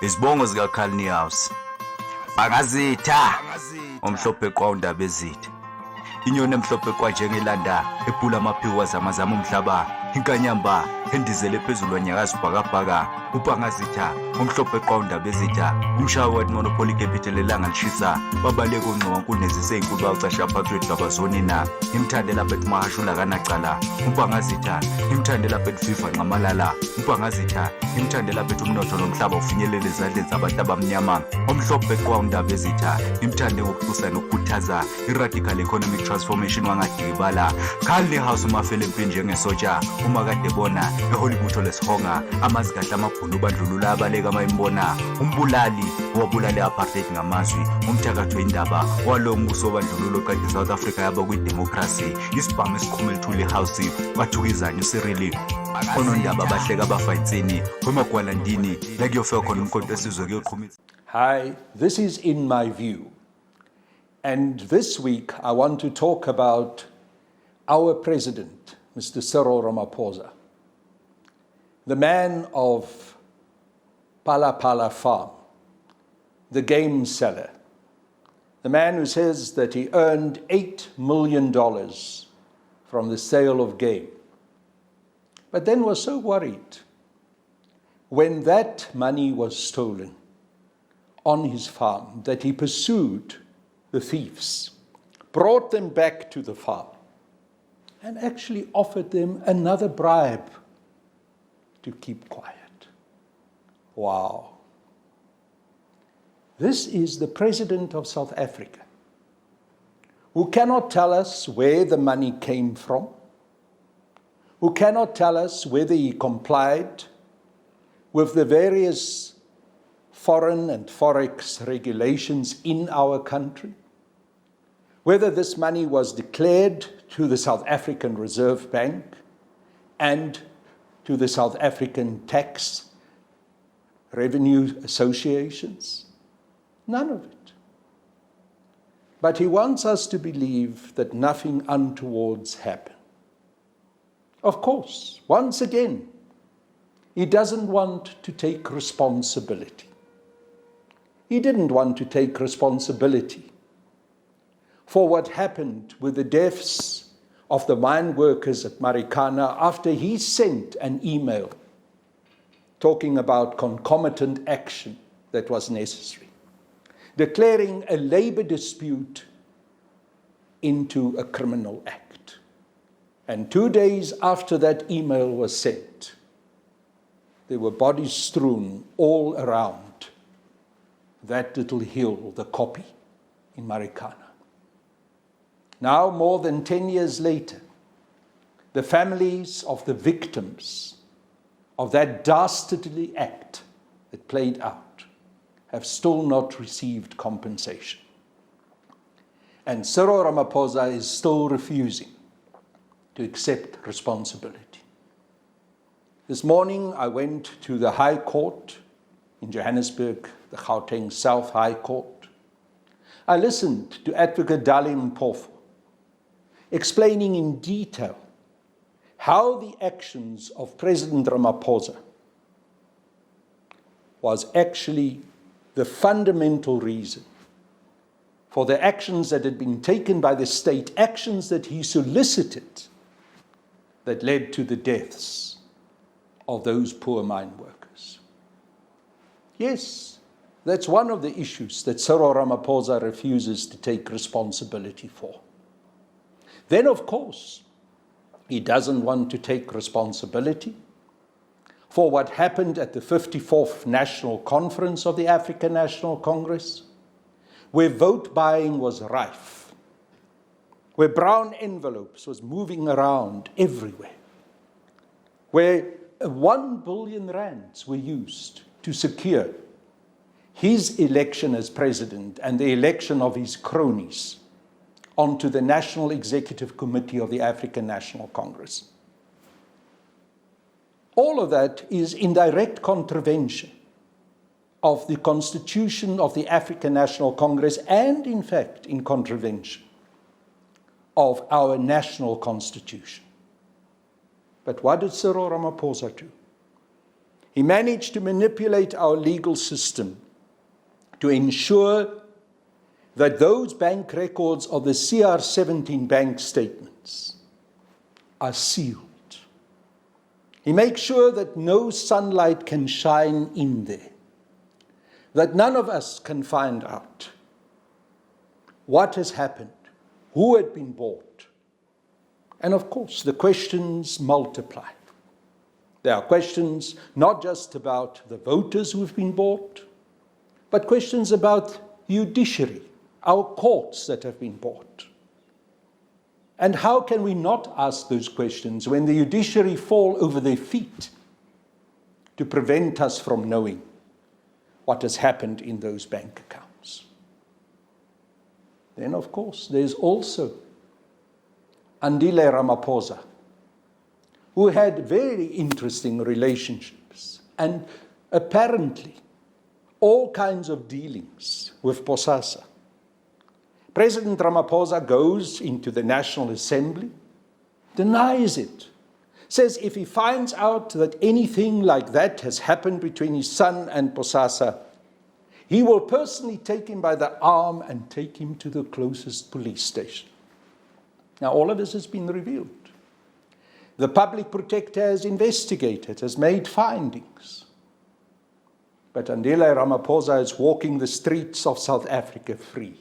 Izibongo zika Niehaus. Bangazitha omhlophe qonda bezitha. Inyoni emhlophe kwajengelanda ephula amaphiwa zamazama umhlaba. Inkanyamba endizele phezulu wanyakazi bhakabhaka. Ubangazitha omhlophe qonda bezitha. Umshawo wathi monopoly capital elanga lishisa. Babaleka ungqowa kunezise inkulu bacasha patriot labazonina. Imthande lapha ethi mahashula kanacala. Ubangazitha imthande lapha ethi FIFA nqamalala. Ubangazitha imthande lapha ethi umnotho nomhlaba ufinyelele ezandleni zabantu abamnyama. Omhlophe qonda bezitha. Imthande ngokubusa nokukhuthaza i-radical economic transformation wangadibala. Niehaus umafele empini njengesotsha. Uma kade bona eHollywood lesihonga amazi kahle amabhunu ubandlulula abaleka abayimbona umbulali wabulala apartheid ngamazwi umthakatho indaba walo mbuso obandlululo qede South Africa yaba kwidemocracy isibhamu esikhumela ithuli house bathukizana usirili onondaba bahleka abafayitsini kwemagwalandini la kuyofika khona umkhonto esizwe kuyoqhumisa. Hi, this is In My View, and this week I want to talk about our president, Mr. Cyril Ramaphosa, the man of Pala Pala Farm, the game seller, the man who says that he earned $8 million from the sale of game, but then was so worried when that money was stolen on his farm that he pursued the thieves, brought them back to the farm, and actually offered them another bribe to keep quiet. Wow. This is the president of South Africa, who cannot tell us where the money came from, who cannot tell us whether he complied with the various foreign and forex regulations in our country, whether this money was declared to the South African Reserve Bank and to the South African tax revenue associations. None of it. But he wants us to believe that nothing untoward's happened. Of course, once again, he doesn't want to take responsibility. He didn't want to take responsibility for what happened with the deaths of the mine workers at Marikana after he sent an email talking about concomitant action that was necessary, declaring a labor dispute into a criminal act. And 2 days after that email was sent, there were bodies strewn all around that little hill, the Koppie in Marikana. Now, more than 10 years later, the families of the victims of that dastardly act that played out have still not received compensation. And Cyril Ramaphosa is still refusing to accept responsibility. This morning, I went to the High Court in Johannesburg, the Gauteng South High Court. I listened to Advocate Dalim Mpofu explaining in detail how the actions of President Ramaphosa was actually the fundamental reason for the actions that had been taken by the state, actions that he solicited, that led to the deaths of those poor mine workers. Yes, that's one of the issues that Cyril Ramaphosa refuses to take responsibility for. Then, of course, he doesn't want to take responsibility for what happened at the 54th National Conference of the African National Congress, where vote buying was rife, where brown envelopes was moving around everywhere, where 1 billion rands were used to secure his election as president and the election of his cronies onto the National Executive Committee of the African National Congress. All of that is in direct contravention of the Constitution of the African National Congress and, in fact, in contravention of our national constitution. But what did Cyril Ramaphosa do? He managed to manipulate our legal system to ensure that those bank records of the CR17 bank statements are sealed. He makes sure that no sunlight can shine in there, that none of us can find out what has happened, who had been bought. And of course, the questions multiply. There are questions not just about the voters who have been bought, but questions about judiciary, our courts that have been bought. And how can we not ask those questions when the judiciary fall over their feet to prevent us from knowing what has happened in those bank accounts? Then, of course, there's also Andile Ramaphosa, who had very interesting relationships and apparently all kinds of dealings with Bosasa. President Ramaphosa goes into the National Assembly, denies it, says if he finds out that anything like that has happened between his son and Bosasa, he will personally take him by the arm and take him to the closest police station. Now, all of this has been revealed. The public protector has investigated, has made findings. But Andile Ramaphosa is walking the streets of South Africa free.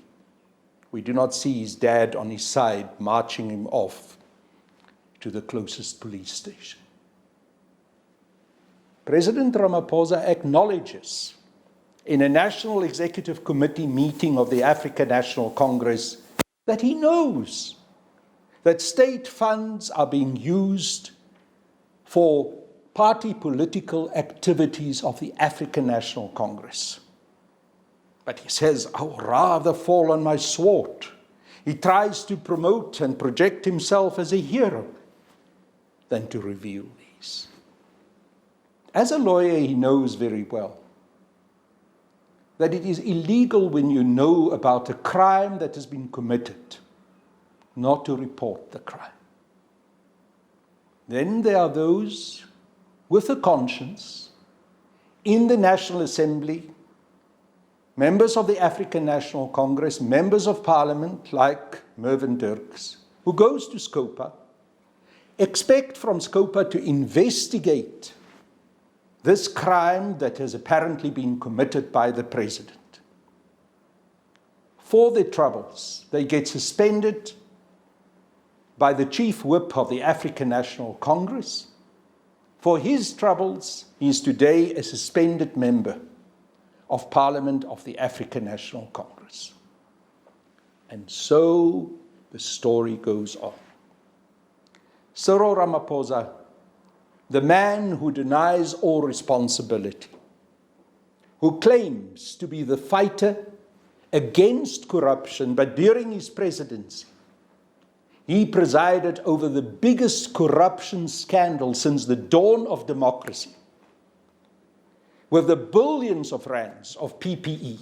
We do not see his dad on his side marching him off to the closest police station. President Ramaphosa acknowledges in a National Executive Committee meeting of the African National Congress that he knows that state funds are being used for party political activities of the African National Congress. But he says, I would rather fall on my sword. He tries to promote and project himself as a hero than to reveal these. As a lawyer, he knows very well that it is illegal when you know about a crime that has been committed, not to report the crime. Then there are those with a conscience in the National Assembly, members of the African National Congress, members of Parliament like Mervyn Dirks, who goes to Scopa, expect from Scopa to investigate this crime that has apparently been committed by the president. For their troubles, they get suspended by the chief whip of the African National Congress. For his troubles, he is today a suspended member of Parliament of the African National Congress. And so the story goes on. Cyril Ramaphosa, the man who denies all responsibility, who claims to be the fighter against corruption, but during his presidency, he presided over the biggest corruption scandal since the dawn of democracy, with the billions of rands of PPE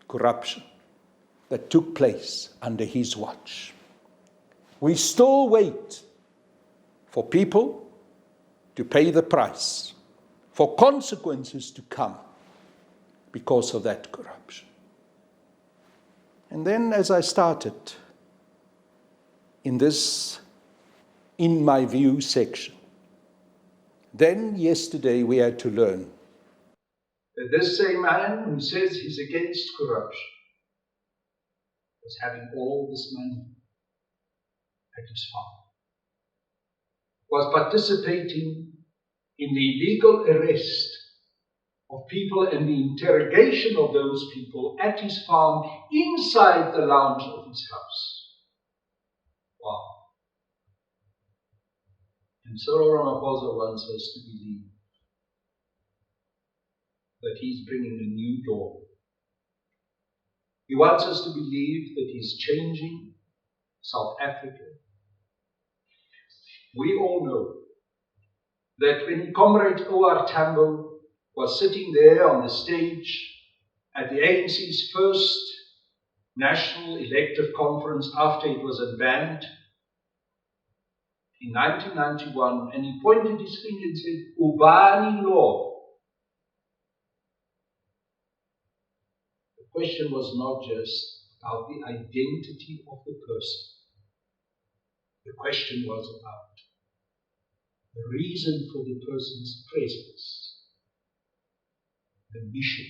corruption that took place under his watch. We still wait for people to pay the price, for consequences to come because of that corruption. And then, as I started in this, in my view section, then yesterday we had to learn that this same man who says he's against corruption was having all this money at his farm, was participating in the illegal arrest of people and the interrogation of those people at his farm inside the lounge of his house. Wow. And Cyril Ramaphosa wants us to believe that he's bringing a new dawn. He wants us to believe that he's changing South Africa. We all know that when Comrade O.R. Tambo was sitting there on the stage at the ANC's first national elective conference after it was unbanned, in 1991, and he pointed his finger and said, Ubani law. The question was not just about the identity of the person. The question was about the reason for the person's presence, the mission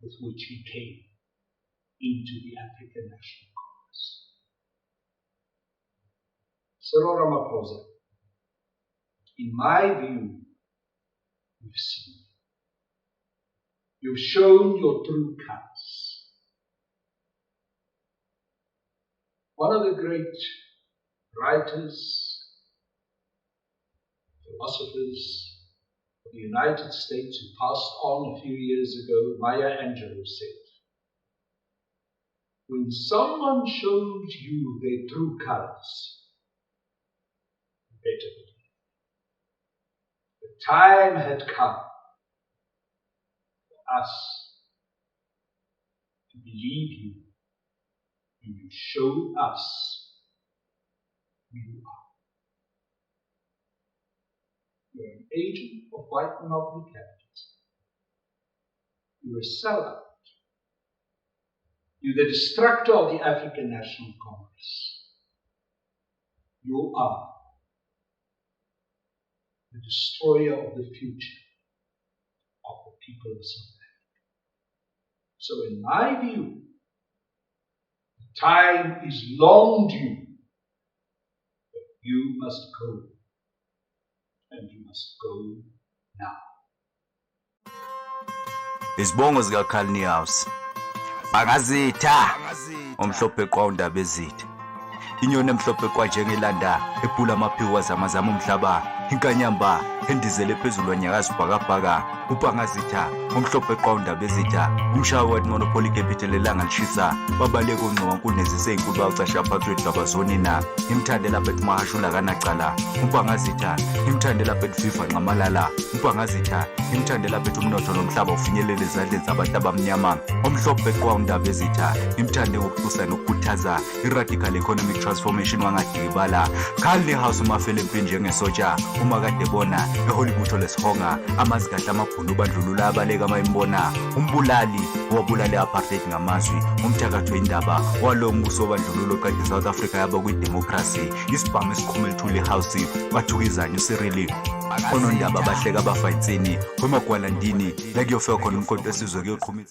with which he came into the African National Congress. Cyril Ramaphosa, in my view, you've seen. You've shown your true colors. One of the great writers, philosophers of the United States who passed on a few years ago, Maya Angelou, said, when someone shows you their true colors, you better believe. The time had come for us to believe you when you show us who you are. You're an agent of white monopoly capitalism. You're a sellout. You're the destructor of the African National Congress. You are the destroyer of the future of the people of South Africa. So in my view, the time is long due, but you must go. And you must go now. Isibongo zika Niehaus. Bangazitha omhlophe kwawunda bezitha. Inyoni emhlophe kwa njengelanda ephula amaphiwa zamazama umhlaba. Inkanyamba endizele phezulu wanyakazi bhakabhaka. Ubangazitha omhlophe kwawunda bezitha. Umshawo wathi monopoly capital elanga lishisa. Babaleka ungcoba kunezise inkulu awucasha apartheid ngabazonina. Imthande lapha ethi mahashula kanacala. Ubangazitha imthande lapha ethi FIFA ngamalala. Ubangazitha imthande lapha ethi umnotho nomhlaba ufinyelele ezandleni zabantu abamnyama. Omhlophe kwawunda bezitha. Imthande ngokuhlusa nokukhuthaza i-radical economic transformation wangadikibala. Niehaus umafele empini njengesotsha. Uma kade bona eHollywood lesihonga amazikahle amabhunu bandlulula abaleka abayimbona umbulali wabulala apartheid ngamazwi umthakatho indaba walo mbuso bandlululo qede South Africa yaba kwidemocracy isibhamu esikhumela thule house bathukizana uSirili onondaba bahleka abafa insini kwemagwalandini la kuyofika khona umkhonto esizwe kuyoqhumisa